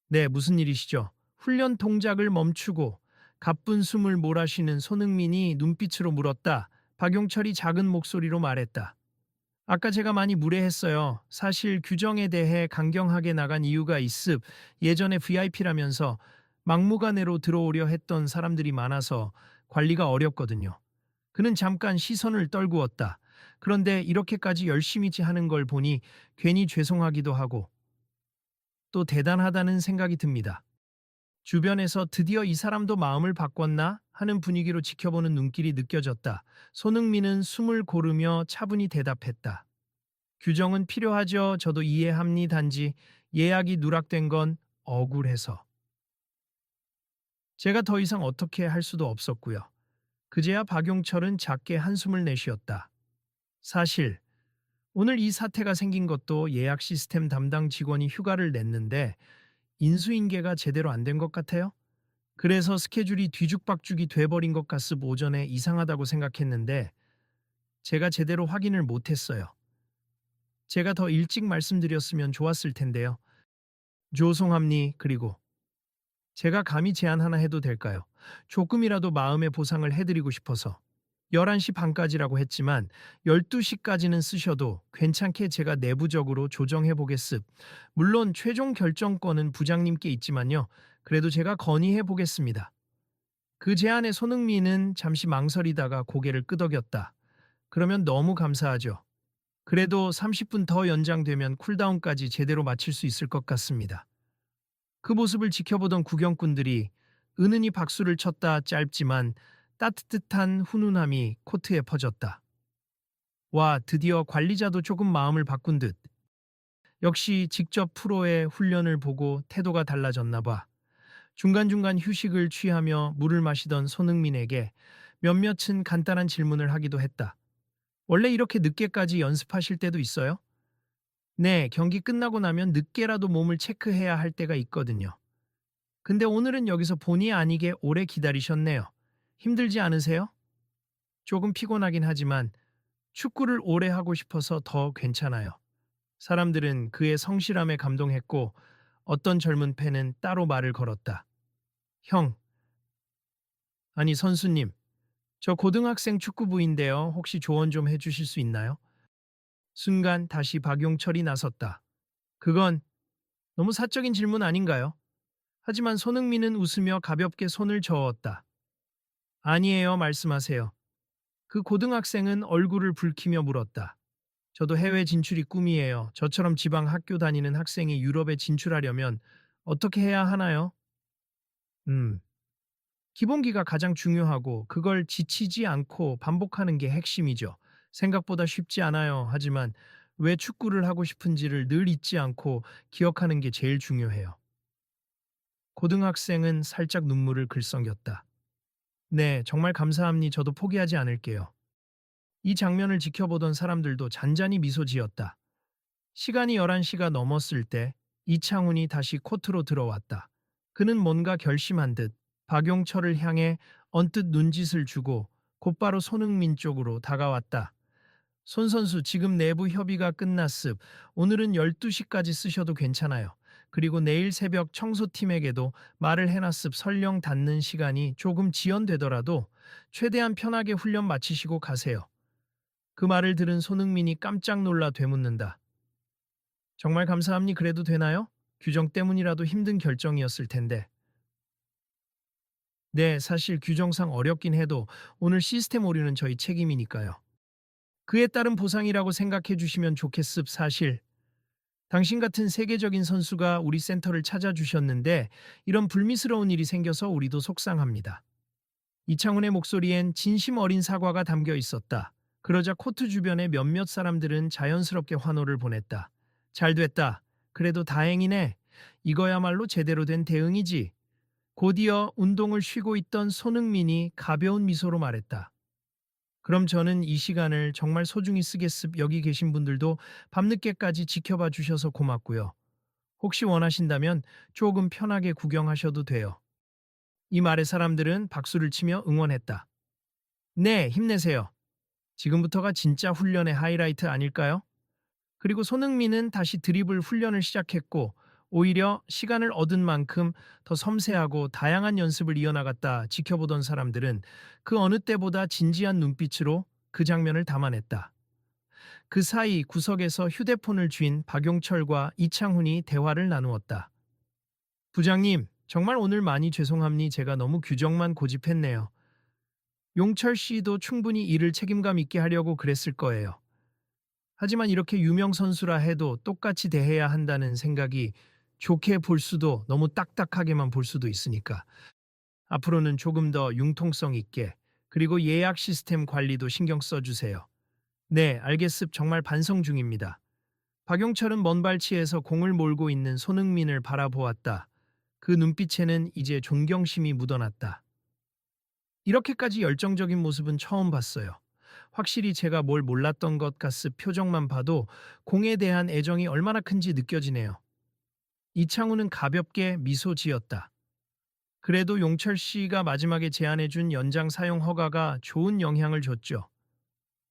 S1: 네, 무슨 일이시죠? 훈련 동작을 멈추고 가쁜 숨을 몰아쉬는 손흥민이 눈빛으로 물었다. 박용철이 작은 목소리로 말했다. 아까 제가 많이 무례했어요. 사실 규정에 대해 강경하게 나간 이유가 있습. 예전에 VIP라면서 막무가내로 들어오려 했던 사람들이 많아서 관리가 어렵거든요. 그는 잠깐 시선을 떨구었다. 그런데 이렇게까지 열심히 하는 걸 보니 괜히 죄송하기도 하고 또 대단하다는 생각이 듭니다. 주변에서 드디어 이 사람도 마음을 바꿨나 하는 분위기로 지켜보는 눈길이 느껴졌다. 손흥민은 숨을 고르며 차분히 대답했다. 규정은 필요하죠. 저도 이해합니다. 단지 예약이 누락된 건 억울해서. 제가 더 이상 어떻게 할 수도 없었고요. 그제야 박용철은 작게 한숨을 내쉬었다. 사실 오늘 이 사태가 생긴 것도 예약 시스템 담당 직원이 휴가를 냈는데 인수인계가 제대로 안 된 것 같아요. 그래서 스케줄이 뒤죽박죽이 돼버린 것 같습. 오전에 이상하다고 생각했는데 제가 제대로 확인을 못했어요. 제가 더 일찍 말씀드렸으면 좋았을 텐데요. 죄송합니. 그리고 제가 감히 제안 하나 해도 될까요? 조금이라도 마음의 보상을 해드리고 싶어서. 11시 반까지라고 했지만 12시까지는 쓰셔도 괜찮게 제가 내부적으로 조정해 보겠습. 물론 최종 결정권은 부장님께 있지만요. 그래도 제가 건의해 보겠습니다. 그 제안에 손흥민은 잠시 망설이다가 고개를 끄덕였다. 그러면 너무 감사하죠. 그래도 30분 더 연장되면 쿨다운까지 제대로 마칠 수 있을 것 같습니다. 그 모습을 지켜보던 구경꾼들이 은은히 박수를 쳤다. 짧지만 따뜻한 훈훈함이 코트에 퍼졌다. 와, 드디어 관리자도 조금 마음을 바꾼 듯. 역시 직접 프로의 훈련을 보고 태도가 달라졌나 봐. 중간중간 휴식을 취하며 물을 마시던 손흥민에게 몇몇은 간단한 질문을 하기도 했다. 원래 이렇게 늦게까지 연습하실 때도 있어요? 네, 경기 끝나고 나면 늦게라도 몸을 체크해야 할 때가 있거든요. 근데 오늘은 여기서 본의 아니게 오래 기다리셨네요. 힘들지 않으세요? 조금 피곤하긴 하지만 축구를 오래 하고 싶어서 더 괜찮아요. 사람들은 그의 성실함에 감동했고 어떤 젊은 팬은 따로 말을 걸었다. 형, 아니 선수님, 저 고등학생 축구부인데요. 혹시 조언 좀 해주실 수 있나요? 순간 다시 박용철이 나섰다. 그건 너무 사적인 질문 아닌가요? 하지만 손흥민은 웃으며 가볍게 손을 저었다. 아니에요, 말씀하세요. 그 고등학생은 얼굴을 붉히며 물었다. 저도 해외 진출이 꿈이에요. 저처럼 지방 학교 다니는 학생이 유럽에 진출하려면 어떻게 해야 하나요? 음, 기본기가 가장 중요하고 그걸 지치지 않고 반복하는 게 핵심이죠. 생각보다 쉽지 않아요. 하지만 왜 축구를 하고 싶은지를 늘 잊지 않고 기억하는 게 제일 중요해요. 고등학생은 살짝 눈물을 글썽였다. 네, 정말 감사합니. 저도 포기하지 않을게요. 이 장면을 지켜보던 사람들도 잔잔히 미소 지었다. 시간이 11시가 넘었을 때 이창훈이 다시 코트로 들어왔다. 그는 뭔가 결심한 듯 박용철을 향해 언뜻 눈짓을 주고 곧바로 손흥민 쪽으로 다가왔다. 손 선수, 지금 내부 협의가 끝났습. 오늘은 12시까지 쓰셔도 괜찮아요. 그리고 내일 새벽 청소팀에게도 말을 해놨습. 설령 닿는 시간이 조금 지연되더라도 최대한 편하게 훈련 마치시고 가세요. 그 말을 들은 손흥민이 깜짝 놀라 되묻는다. 정말 감사합니. 그래도 되나요? 규정 때문이라도 힘든 결정이었을 텐데. 네, 사실 규정상 어렵긴 해도 오늘 시스템 오류는 저희 책임이니까요. 그에 따른 보상이라고 생각해 주시면 좋겠습. 사실 당신 같은 세계적인 선수가 우리 센터를 찾아주셨는데 이런 불미스러운 일이 생겨서 우리도 속상합니다. 이창훈의 목소리엔 진심 어린 사과가 담겨 있었다. 그러자 코트 주변의 몇몇 사람들은 자연스럽게 환호를 보냈다. 잘 됐다. 그래도 다행이네. 이거야말로 제대로 된 대응이지. 곧이어 운동을 쉬고 있던 손흥민이 가벼운 미소로 말했다. 그럼 저는 이 시간을 정말 소중히 쓰겠습. 여기 계신 분들도 밤늦게까지 지켜봐 주셔서 고맙고요. 혹시 원하신다면 조금 편하게 구경하셔도 돼요. 이 말에 사람들은 박수를 치며 응원했다. 네, 힘내세요. 지금부터가 진짜 훈련의 하이라이트 아닐까요? 그리고 손흥민은 다시 드리블 훈련을 시작했고 오히려 시간을 얻은 만큼 더 섬세하고 다양한 연습을 이어나갔다. 지켜보던 사람들은 그 어느 때보다 진지한 눈빛으로 그 장면을 담아냈다. 그 사이 구석에서 휴대폰을 쥔 박용철과 이창훈이 대화를 나누었다. 부장님, 정말 오늘 많이 죄송합니. 제가 너무 규정만 고집했네요. 용철 씨도 충분히 일을 책임감 있게 하려고 그랬을 거예요. 하지만 이렇게 유명 선수라 해도 똑같이 대해야 한다는 생각이 좋게 볼 수도 너무 딱딱하게만 볼 수도 있으니까 앞으로는 조금 더 융통성 있게 그리고 예약 시스템 관리도 신경 써주세요. 네, 알겠습. 정말 반성 중입니다. 박용철은 먼 발치에서 공을 몰고 있는 손흥민을 바라보았다. 그 눈빛에는 이제 존경심이 묻어났다. 이렇게까지 열정적인 모습은 처음 봤어요. 확실히 제가 뭘 몰랐던 것 같습. 표정만 봐도 공에 대한 애정이 얼마나 큰지 느껴지네요. 이창우는 가볍게 미소 지었다. 그래도 용철 씨가 마지막에 제안해준 연장 사용 허가가 좋은 영향을 줬죠.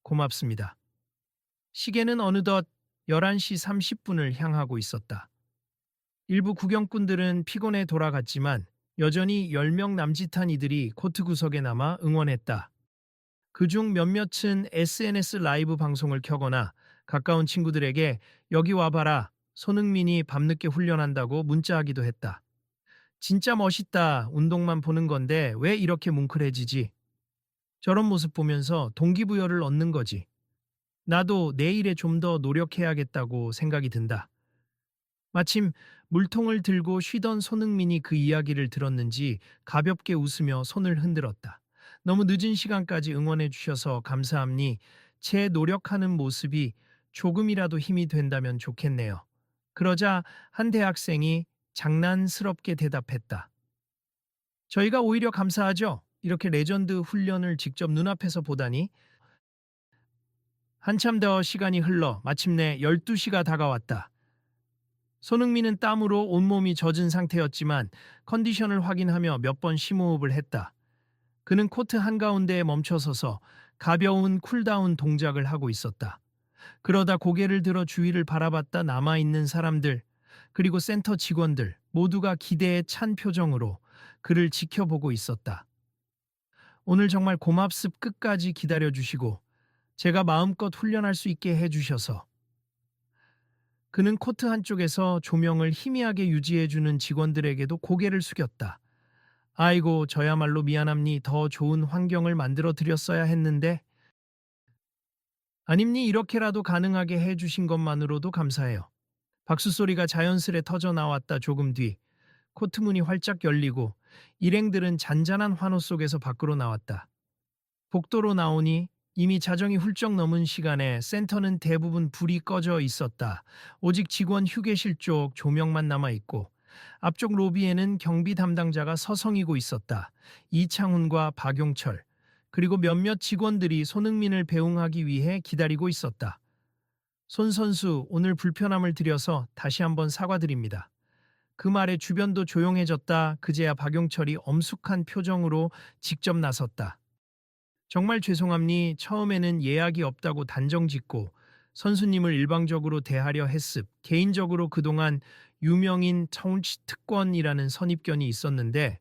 S1: 고맙습니다. 시계는 어느덧 11시 30분을 향하고 있었다. 일부 구경꾼들은 피곤해 돌아갔지만 여전히 10명 남짓한 이들이 코트 구석에 남아 응원했다. 그중 몇몇은 SNS 라이브 방송을 켜거나 가까운 친구들에게 여기 와봐라, 손흥민이 밤늦게 훈련한다고 문자하기도 했다. 진짜 멋있다, 운동만 보는 건데 왜 이렇게 뭉클해지지? 저런 모습 보면서 동기부여를 얻는 거지. 나도 내일에 좀 더 노력해야겠다고 생각이 든다. 마침 물통을 들고 쉬던 손흥민이 그 이야기를 들었는지 가볍게 웃으며 손을 흔들었다. 너무 늦은 시간까지 응원해 주셔서 감사합니. 제 노력하는 모습이 조금이라도 힘이 된다면 좋겠네요. 그러자 한 대학생이 장난스럽게 대답했다. 저희가 오히려 감사하죠. 이렇게 레전드 훈련을 직접 눈앞에서 보다니. 한참 더 시간이 흘러 마침내 12시가 다가왔다. 손흥민은 땀으로 온몸이 젖은 상태였지만 컨디션을 확인하며 몇 번 심호흡을 했다. 그는 코트 한가운데에 멈춰서서 가벼운 쿨다운 동작을 하고 있었다. 그러다 고개를 들어 주위를 바라봤다. 남아있는 사람들, 그리고 센터 직원들 모두가 기대에 찬 표정으로 그를 지켜보고 있었다. 오늘 정말 고맙습. 끝까지 기다려주시고 제가 마음껏 훈련할 수 있게 해주셔서. 그는 코트 한쪽에서 조명을 희미하게 유지해주는 직원들에게도 고개를 숙였다. 아이고, 저야말로 미안합니. 더 좋은 환경을 만들어 드렸어야 했는데. 아닙니. 이렇게라도 가능하게 해주신 것만으로도 감사해요. 박수 소리가 자연스레 터져 나왔다. 조금 뒤 코트 문이 활짝 열리고 일행들은 잔잔한 환호 속에서 밖으로 나왔다. 복도로 나오니 이미 자정이 훌쩍 넘은 시간에 센터는 대부분 불이 꺼져 있었다. 오직 직원 휴게실 쪽 조명만 남아있고 앞쪽 로비에는 경비 담당자가 서성이고 있었다. 이창훈과 박용철, 그리고 몇몇 직원들이 손흥민을 배웅하기 위해 기다리고 있었다. 손 선수, 오늘 불편함을 드려서 다시 한번 사과드립니다. 그 말에 주변도 조용해졌다. 그제야 박용철이 엄숙한 표정으로 직접 나섰다. 정말 죄송합니. 처음에는 예약이 없다고 단정 짓고 선수님을 일방적으로 대하려 했습. 개인적으로 그동안 유명인 정치 특권이라는 선입견이 있었는데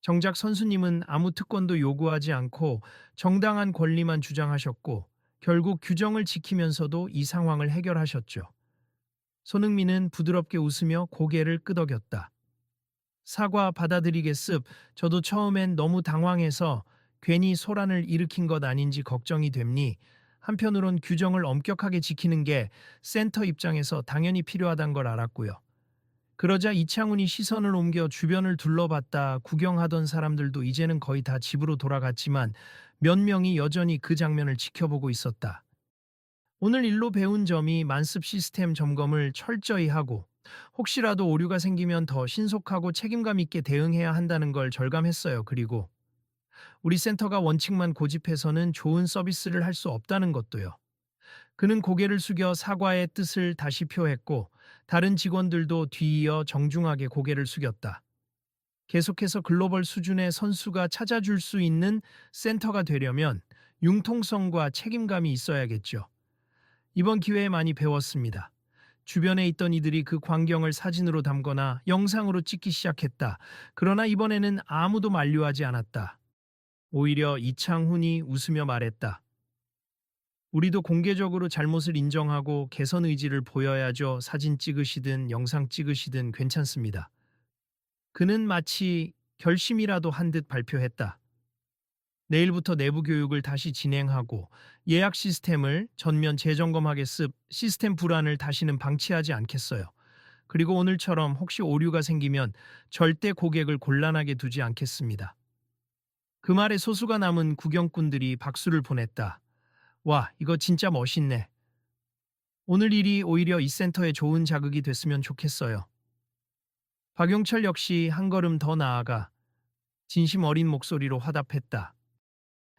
S1: 정작 선수님은 아무 특권도 요구하지 않고 정당한 권리만 주장하셨고 결국 규정을 지키면서도 이 상황을 해결하셨죠. 손흥민은 부드럽게 웃으며 고개를 끄덕였다. 사과 받아들이겠습. 저도 처음엔 너무 당황해서 괜히 소란을 일으킨 것 아닌지 걱정이 됩니. 한편으론 규정을 엄격하게 지키는 게 센터 입장에서 당연히 필요하단 걸 알았고요. 그러자 이창훈이 시선을 옮겨 주변을 둘러봤다. 구경하던 사람들도 이제는 거의 다 집으로 돌아갔지만 몇 명이 여전히 그 장면을 지켜보고 있었다. 오늘 일로 배운 점이 만습 시스템 점검을 철저히 하고 혹시라도 오류가 생기면 더 신속하고 책임감 있게 대응해야 한다는 걸 절감했어요. 그리고 우리 센터가 원칙만 고집해서는 좋은 서비스를 할 수 없다는 것도요. 그는 고개를 숙여 사과의 뜻을 다시 표했고 다른 직원들도 뒤이어 정중하게 고개를 숙였다. 계속해서 글로벌 수준의 선수가 찾아줄 수 있는 센터가 되려면 융통성과 책임감이 있어야겠죠. 이번 기회에 많이 배웠습니다. 주변에 있던 이들이 그 광경을 사진으로 담거나 영상으로 찍기 시작했다. 그러나 이번에는 아무도 만류하지 않았다. 오히려 이창훈이 웃으며 말했다. 우리도 공개적으로 잘못을 인정하고 개선 의지를 보여야죠. 사진 찍으시든 영상 찍으시든 괜찮습니다. 그는 마치 결심이라도 한 듯 발표했다. 내일부터 내부 교육을 다시 진행하고 예약 시스템을 전면 재점검하겠습. 시스템 불안을 다시는 방치하지 않겠어요. 그리고 오늘처럼 혹시 오류가 생기면 절대 고객을 곤란하게 두지 않겠습니다. 그 말에 소수가 남은 구경꾼들이 박수를 보냈다. 와, 이거 진짜 멋있네. 오늘 일이 오히려 이 센터에 좋은 자극이 됐으면 좋겠어요. 박용철 역시 한 걸음 더 나아가 진심 어린 목소리로 화답했다.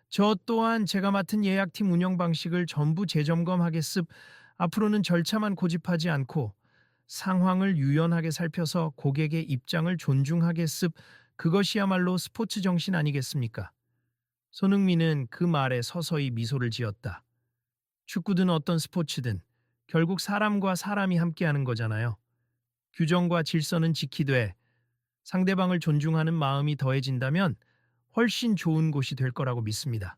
S1: 저 또한 제가 맡은 예약팀 운영 방식을 전부 재점검하겠습. 앞으로는 절차만 고집하지 않고 상황을 유연하게 살펴서 고객의 입장을 존중하겠습. 그것이야말로 스포츠 정신 아니겠습니까? 손흥민은 그 말에 서서히 미소를 지었다. 축구든 어떤 스포츠든 결국 사람과 사람이 함께하는 거잖아요. 규정과 질서는 지키되 상대방을 존중하는 마음이 더해진다면 훨씬 좋은 곳이 될 거라고 믿습니다.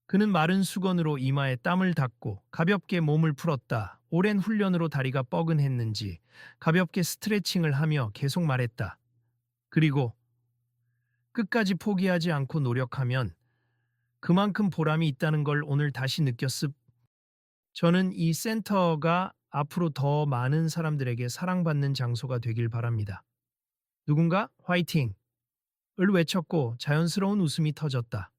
S1: 그는 마른 수건으로 이마에 땀을 닦고 가볍게 몸을 풀었다. 오랜 훈련으로 다리가 뻐근했는지 가볍게 스트레칭을 하며 계속 말했다. 그리고 끝까지 포기하지 않고 노력하면 그만큼 보람이 있다는 걸 오늘 다시 느꼈습. 저는 이 센터가 앞으로 더 많은 사람들에게 사랑받는 장소가 되길 바랍니다. 누군가 화이팅을 외쳤고 자연스러운 웃음이 터졌다.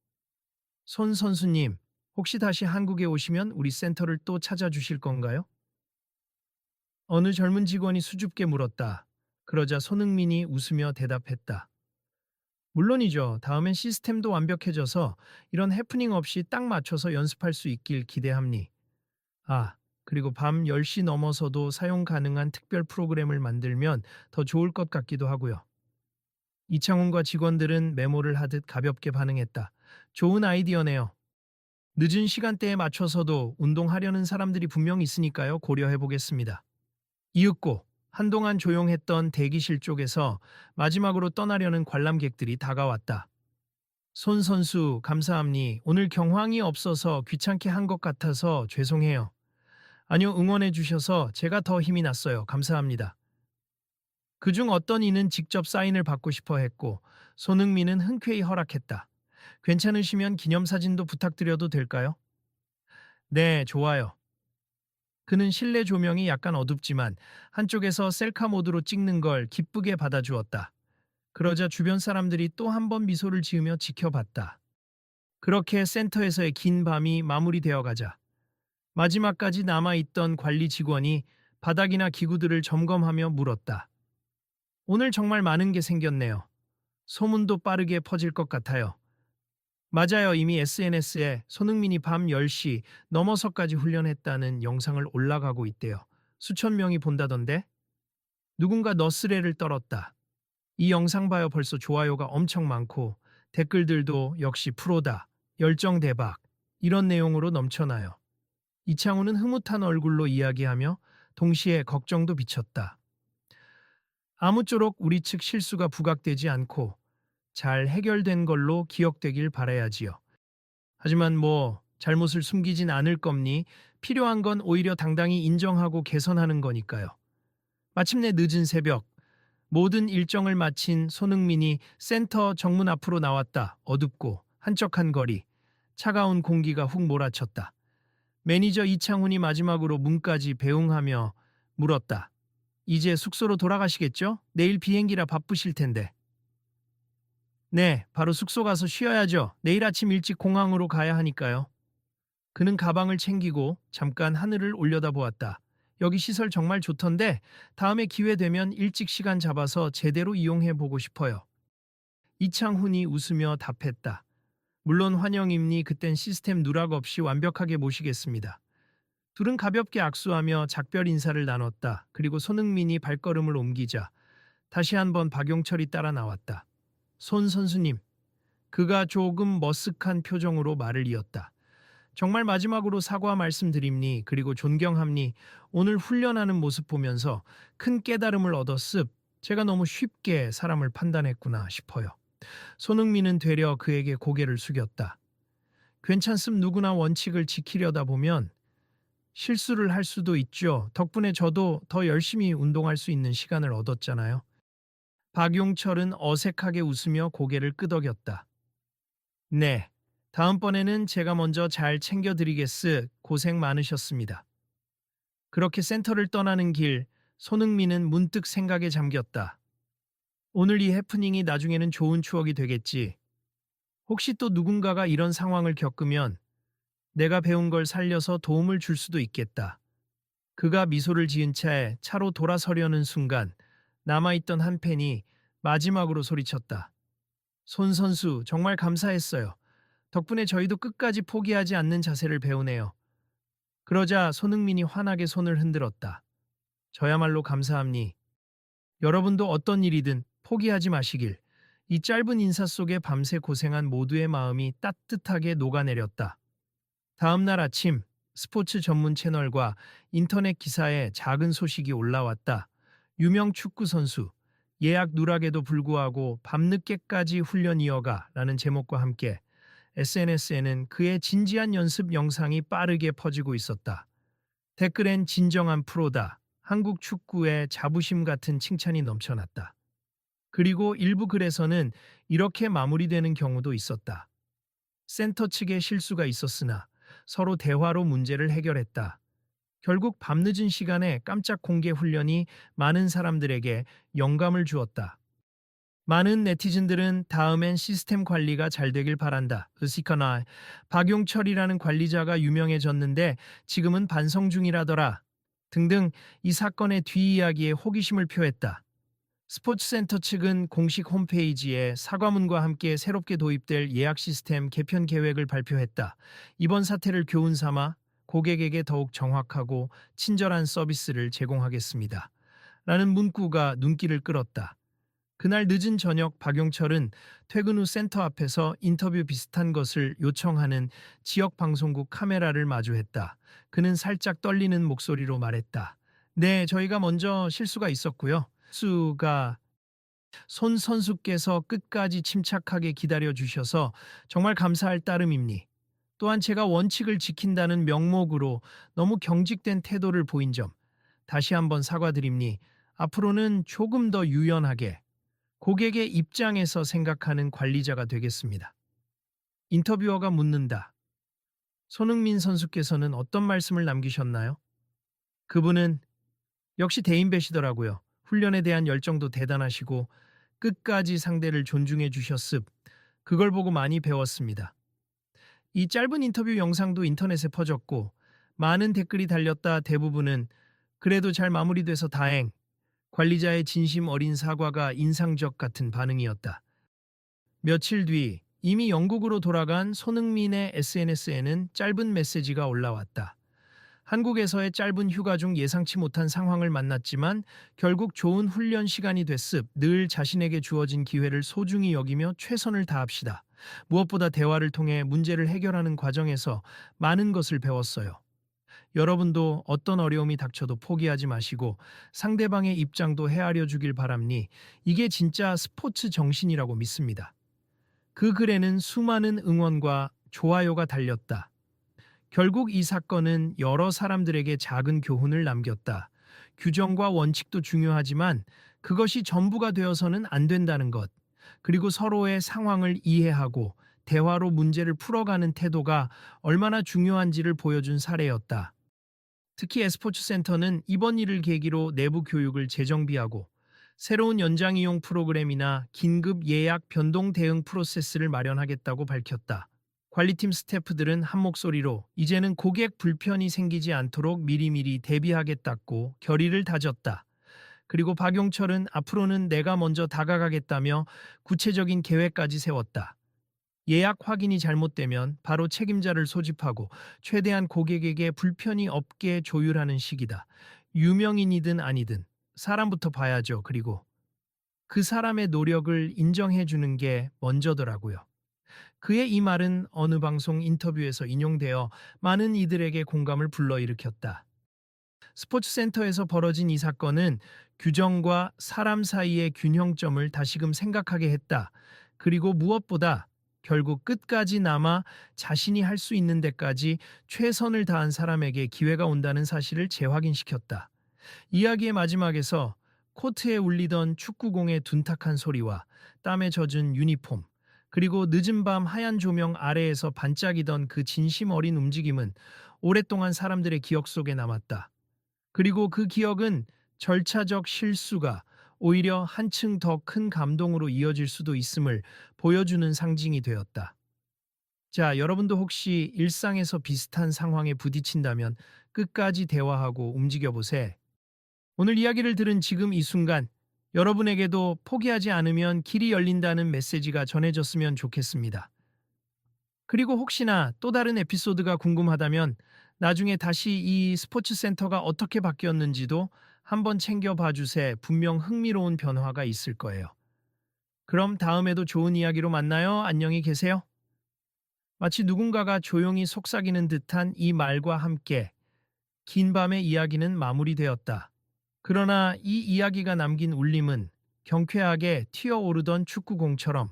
S1: 손 선수님, 혹시 다시 한국에 오시면 우리 센터를 또 찾아주실 건가요? 어느 젊은 직원이 수줍게 물었다. 그러자 손흥민이 웃으며 대답했다. 물론이죠. 다음엔 시스템도 완벽해져서 이런 해프닝 없이 딱 맞춰서 연습할 수 있길 기대합니. 아, 그리고 밤 10시 넘어서도 사용 가능한 특별 프로그램을 만들면 더 좋을 것 같기도 하고요. 이창훈과 직원들은 메모를 하듯 가볍게 반응했다. 좋은 아이디어네요. 늦은 시간대에 맞춰서도 운동하려는 사람들이 분명 있으니까요. 고려해 보겠습니다. 이윽고 한동안 조용했던 대기실 쪽에서 마지막으로 떠나려는 관람객들이 다가왔다. 손 선수, 감사합니. 오늘 경황이 없어서 귀찮게 한 것 같아서 죄송해요. 아니요, 응원해 주셔서 제가 더 힘이 났어요. 감사합니다. 그중 어떤 이는 직접 사인을 받고 싶어 했고, 손흥민은 흔쾌히 허락했다. 괜찮으시면 기념사진도 부탁드려도 될까요? 네, 좋아요. 그는 실내 조명이 약간 어둡지만 한쪽에서 셀카 모드로 찍는 걸 기쁘게 받아주었다. 그러자 주변 사람들이 또 한 번 미소를 지으며 지켜봤다. 그렇게 센터에서의 긴 밤이 마무리되어 가자 마지막까지 남아있던 관리 직원이 바닥이나 기구들을 점검하며 물었다. 오늘 정말 많은 게 생겼네요. 소문도 빠르게 퍼질 것 같아요. 맞아요. 이미 SNS에 손흥민이 밤 10시 넘어서까지 훈련했다는 영상을 올라가고 있대요. 수천 명이 본다던데? 누군가 너스레를 떨었다. 이 영상 봐요. 벌써 좋아요가 엄청 많고 댓글들도 역시 프로다. 열정 대박. 이런 내용으로 넘쳐나요. 이창훈은 흐뭇한 얼굴로 이야기하며 동시에 걱정도 비쳤다. 아무쪼록 우리 측 실수가 부각되지 않고 잘 해결된 걸로 기억되길 바라야지요. 하지만 잘못을 숨기진 않을 겁니. 필요한 건 오히려 당당히 인정하고 개선하는 거니까요. 마침내 늦은 새벽 모든 일정을 마친 손흥민이 센터 정문 앞으로 나왔다. 어둡고 한적한 거리, 차가운 공기가 훅 몰아쳤다. 매니저 이창훈이 마지막으로 문까지 배웅하며 물었다. 이제 숙소로 돌아가시겠죠? 내일 비행기라 바쁘실 텐데. 네, 바로 숙소 가서 쉬어야죠. 내일 아침 일찍 공항으로 가야 하니까요. 그는 가방을 챙기고 잠깐 하늘을 올려다보았다. 여기 시설 정말 좋던데 다음에 기회 되면 일찍 시간 잡아서 제대로 이용해 보고 싶어요. 이창훈이 웃으며 답했다. 물론 환영입니. 그땐 시스템 누락 없이 완벽하게 모시겠습니다. 둘은 가볍게 악수하며 작별 인사를 나눴다. 그리고 손흥민이 발걸음을 옮기자 다시 한번 박용철이 따라 나왔다. 손 선수님. 그가 조금 머쓱한 표정으로 말을 이었다. 정말 마지막으로 사과 말씀드립니. 그리고 존경합니. 오늘 훈련하는 모습 보면서 큰 깨달음을 얻었습. 제가 너무 쉽게 사람을 판단했구나 싶어요. 손흥민은 되려 그에게 고개를 숙였다. 괜찮습. 누구나 원칙을 지키려다 보면 실수를 할 수도 있죠. 덕분에 저도 더 열심히 운동할 수 있는 시간을 얻었잖아요. 박용철은 어색하게 웃으며 고개를 끄덕였다. 네, 다음번에는 제가 먼저 잘 챙겨드리겠으. 고생 많으셨습니다. 그렇게 센터를 떠나는 길, 손흥민은 문득 생각에 잠겼다. 오늘 이 해프닝이 나중에는 좋은 추억이 되겠지. 혹시 또 누군가가 이런 상황을 겪으면 내가 배운 걸 살려서 도움을 줄 수도 있겠다. 그가 미소를 지은 채 차로 돌아서려는 순간 남아있던 한 팬이 마지막으로 소리쳤다. 손 선수 정말 감사했어요. 덕분에 저희도 끝까지 포기하지 않는 자세를 배우네요. 그러자 손흥민이 환하게 손을 흔들었다. 저야말로 감사합니. 여러분도 어떤 일이든 포기하지 마시길. 이 짧은 인사 속에 밤새 고생한 모두의 마음이 따뜻하게 녹아내렸다. 다음 날 아침 스포츠 전문 채널과 인터넷 기사에 작은 소식이 올라왔다. 유명 축구 선수 예약 누락에도 불구하고 밤늦게까지 훈련 이어가 라는 제목과 함께 SNS에는 그의 진지한 연습 영상이 빠르게 퍼지고 있었다. 댓글엔 진정한 프로다. 한국 축구의 자부심 같은 칭찬이 넘쳐났다. 그리고 일부 글에서는 이렇게 마무리되는 경우도 있었다. 센터 측의 실수가 있었으나 서로 대화로 문제를 해결했다. 결국 밤늦은 시간에 깜짝 공개 훈련이 많은 사람들에게 영감을 주었다. 많은 네티즌들은 다음엔 시스템 관리가 잘 되길 바란다. 으시카나 박용철이라는 관리자가 유명해졌는데 지금은 반성 중이라더라. 등등 이 사건의 뒷이야기에 호기심을 표했다. 스포츠센터 측은 공식 홈페이지에 사과문과 함께 새롭게 도입될 예약 시스템 개편 계획을 발표했다. 이번 사태를 교훈 삼아 고객에게 더욱 정확하고 친절한 서비스를 제공하겠습니다. 라는 문구가 눈길을 끌었다. 그날 늦은 저녁 박용철은 퇴근 후 센터 앞에서 인터뷰 비슷한 것을 요청하는 지역 방송국 카메라를 마주했다. 그는 살짝 떨리는 목소리로 말했다. 네, 저희가 먼저 실수가 있었고요. 수가 손 선수께서 끝까지 침착하게 기다려 주셔서 정말 감사할 따름입니. 또한 제가 원칙을 지킨다는 명목으로 너무 경직된 태도를 보인 점 다시 한번 사과드립니. 앞으로는 조금 더 유연하게 고객의 입장에서 생각하는 관리자가 되겠습니다. 인터뷰어가 묻는다. 손흥민 선수께서는 어떤 말씀을 남기셨나요? 그분은 역시 대인배시더라고요. 훈련에 대한 열정도 대단하시고 끝까지 상대를 존중해 주셨습. 그걸 보고 많이 배웠습니다. 이 짧은 인터뷰 영상도 인터넷에 퍼졌고 많은 댓글이 달렸다. 대부분은 그래도 잘 마무리돼서 다행. 관리자의 진심 어린 사과가 인상적 같은 반응이었다. 며칠 뒤 이미 영국으로 돌아간 손흥민의 SNS에는 짧은 메시지가 올라왔다. 한국에서의 짧은 휴가 중 예상치 못한 상황을 만났지만 결국 좋은 훈련 시간이 됐습. 늘 자신에게 주어진 기회를 소중히 여기며 최선을 다합시다. 무엇보다 대화를 통해 문제를 해결하는 과정에서 많은 것을 배웠어요. 여러분도 어떤 어려움이 닥쳐도 포기하지 마시고 상대방의 입장도 헤아려 주길 바랍니. 이게 진짜 스포츠 정신이라고 믿습니다. 그 글에는 수많은 응원과 좋아요가 달렸다. 결국 이 사건은 여러 사람들에게 작은 교훈을 남겼다. 규정과 원칙도 중요하지만 그것이 전부가 되어서는 안 된다는 것. 그리고 서로의 상황을 이해하고 대화로 문제를 풀어가는 태도가 얼마나 중요한지를 보여준 사례였다. 특히 e스포츠 센터는 이번 일을 계기로 내부 교육을 재정비하고 새로운 연장 이용 프로그램이나 긴급 예약 변동 대응 프로세스를 마련하겠다고 밝혔다. 관리팀 스태프들은 한 목소리로 이제는 고객 불편이 생기지 않도록 미리미리 대비하겠다고 결의를 다졌다. 그리고 박용철은 앞으로는 내가 먼저 다가가겠다며 구체적인 계획까지 세웠다. 예약 확인이 잘못되면 바로 책임자를 소집하고 최대한 고객에게 불편이 없게 조율하는 식이다. 유명인이든 아니든 사람부터 봐야죠. 그리고 그 사람의 노력을 인정해 주는 게 먼저더라고요. 그의 이 말은 어느 방송 인터뷰에서 인용되어 많은 이들에게 공감을 불러일으켰다. 스포츠센터에서 벌어진 이 사건은 규정과 사람 사이의 균형점을 다시금 생각하게 했다. 그리고 무엇보다 결국 끝까지 남아 자신이 할 수 있는 데까지 최선을 다한 사람에게 기회가 온다는 사실을 재확인시켰다. 이야기의 마지막에서 코트에 울리던 축구공의 둔탁한 소리와 땀에 젖은 유니폼, 그리고 늦은 밤 하얀 조명 아래에서 반짝이던 그 진심 어린 움직임은 오랫동안 사람들의 기억 속에 남았다. 그리고 그 기억은 절차적 실수가 오히려 한층 더 큰 감동으로 이어질 수도 있음을 보여주는 상징이 되었다. 자, 여러분도 혹시 일상에서 비슷한 상황에 부딪힌다면 끝까지 대화하고 움직여보세. 오늘 이야기를 들은 지금 이 순간 여러분에게도 포기하지 않으면 길이 열린다는 메시지가 전해졌으면 좋겠습니다. 그리고 혹시나 또 다른 에피소드가 궁금하다면 나중에 다시 이 스포츠 센터가 어떻게 바뀌었는지도 한번 챙겨봐 주세. 분명 흥미로운 변화가 있을 거예요. 그럼 다음에도 좋은 이야기로 만나요. 안녕히 계세요. 마치 누군가가 조용히 속삭이는 듯한 이 말과 함께 긴 밤의 이야기는 마무리되었다. 그러나 이 이야기가 남긴 울림은 경쾌하게 튀어오르던 축구공처럼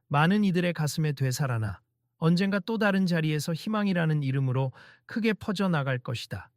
S1: 많은 이들의 가슴에 되살아나 언젠가 또 다른 자리에서 희망이라는 이름으로 크게 퍼져나갈 것이다.